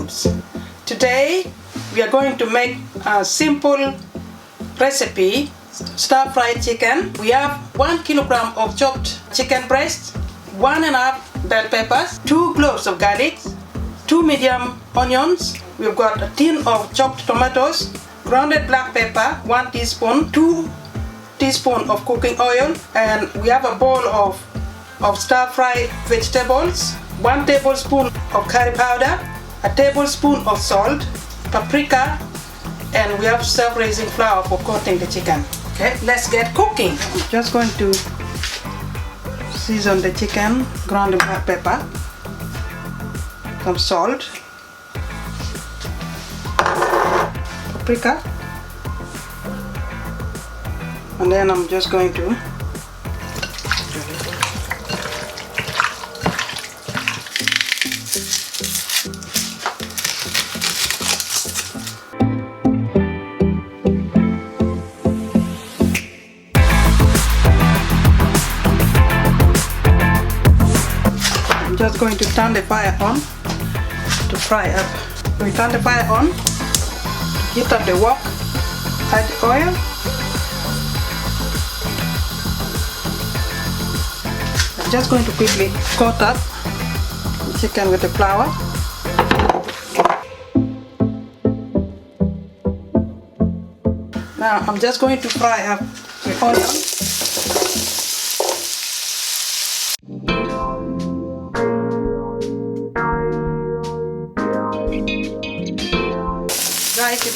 foods. Today we are going to make a simple recipe, stir-fried chicken. We have 1 kilogram of chopped chicken breast, 1.5 bell peppers, 2 cloves of garlic, 2 medium onions. We've got a tin of chopped tomatoes, grounded black pepper, 1 teaspoon, 2 teaspoons of cooking oil, and we have a bowl of stir-fried vegetables, 1 tablespoon of curry powder, a tablespoon of salt, paprika, and we have self-raising flour for coating the chicken. Okay, let's get cooking. I'm just going to season the chicken, grounded black pepper, some salt, paprika, and then I'm just going to turn the fire on to fry up. We turn the fire on, heat up the wok, add the oil, I'm just going to quickly coat up the chicken with the flour. Now I'm just going to fry up the onion.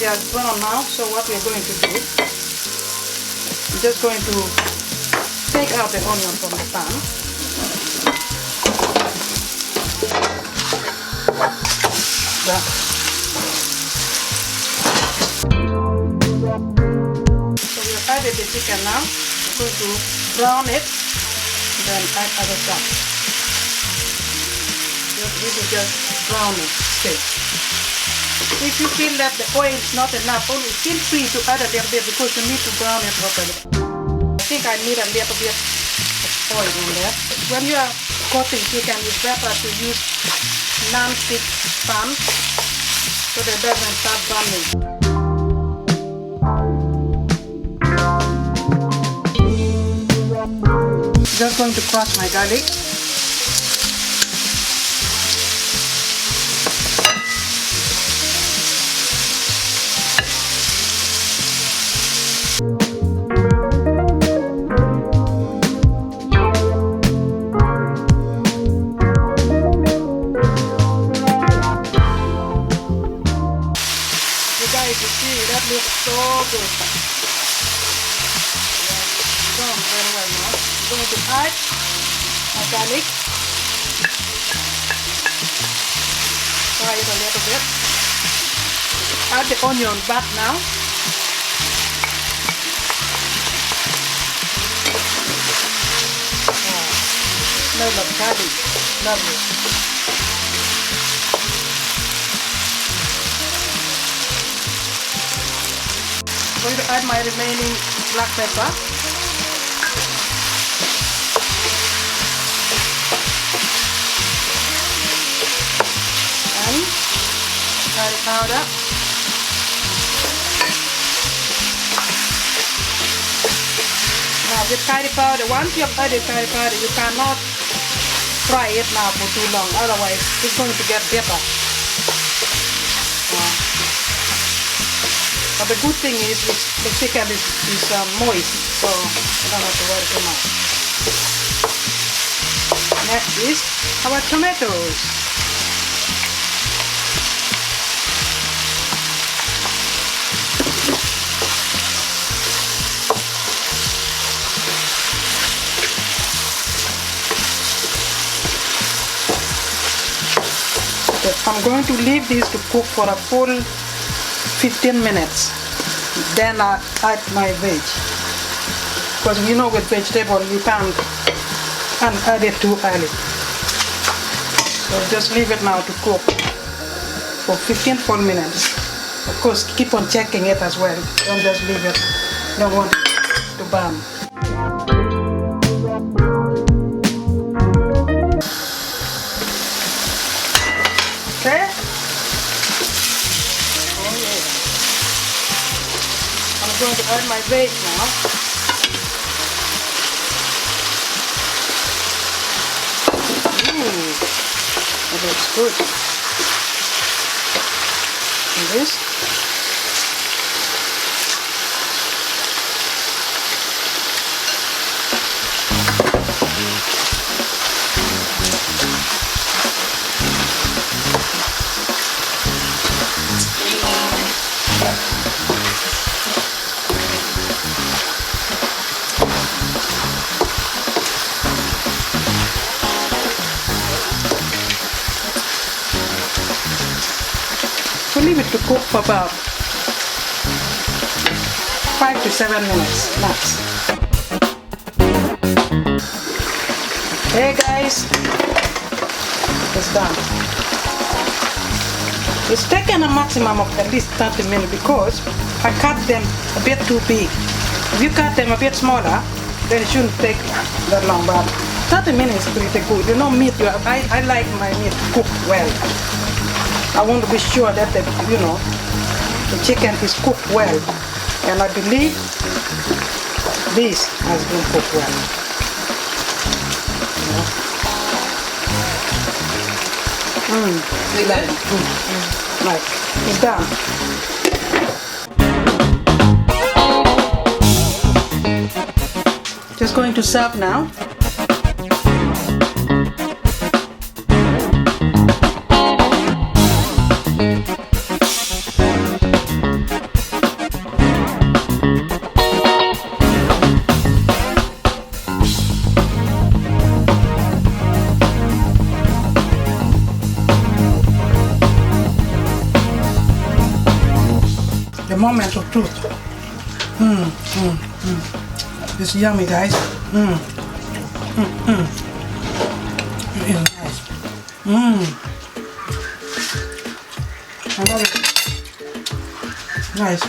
They are brown now, so what we are going to do, I'm just going to take out the onion from the pan. So we have added the chicken now. We're going to brown it, then add other stuff. This is just brown it straight. If you feel that the oil is not enough, only feel free to add a little bit because you need to brown it properly. I think I need a little bit of oil in there. When you are cooking chicken, it's better to use non-stick pan so that it doesn't start burning. Just going to crush my garlic. So good. Done very well now. I'm going to add my garlic. Fry it a little bit. Add the onion back now. Smell of garlic. Lovely. I'm going to add my remaining black pepper. And curry powder. Now with curry powder, once you have added curry powder, you cannot fry it now for too long, otherwise it's going to get bitter. But the good thing is the chicken is moist, so you don't have to worry too much. Next is our tomatoes. Okay, I'm going to leave this to cook for a full 15 minutes, then I add my veg, because you know with vegetable you can't add it too early, so just leave it now to cook for 15 full minutes. Of course keep on checking it as well, don't just leave it, don't want it to burn. Okay, going to add my veg now. Ooh, that looks good. And this. So leave it to cook for about 5 to 7 minutes max. Hey guys, it's done. It's taken a maximum of at least 30 minutes because I cut them a bit too big. If you cut them a bit smaller, then it shouldn't take that long, but 30 minutes is pretty good. You know, meat, I like my meat cooked well. I want to be sure that the chicken is cooked well, and I believe this has been cooked well. Like it's done. Just going to serve now. The moment of truth. It's yummy, guys. It is nice. I love it. Nice.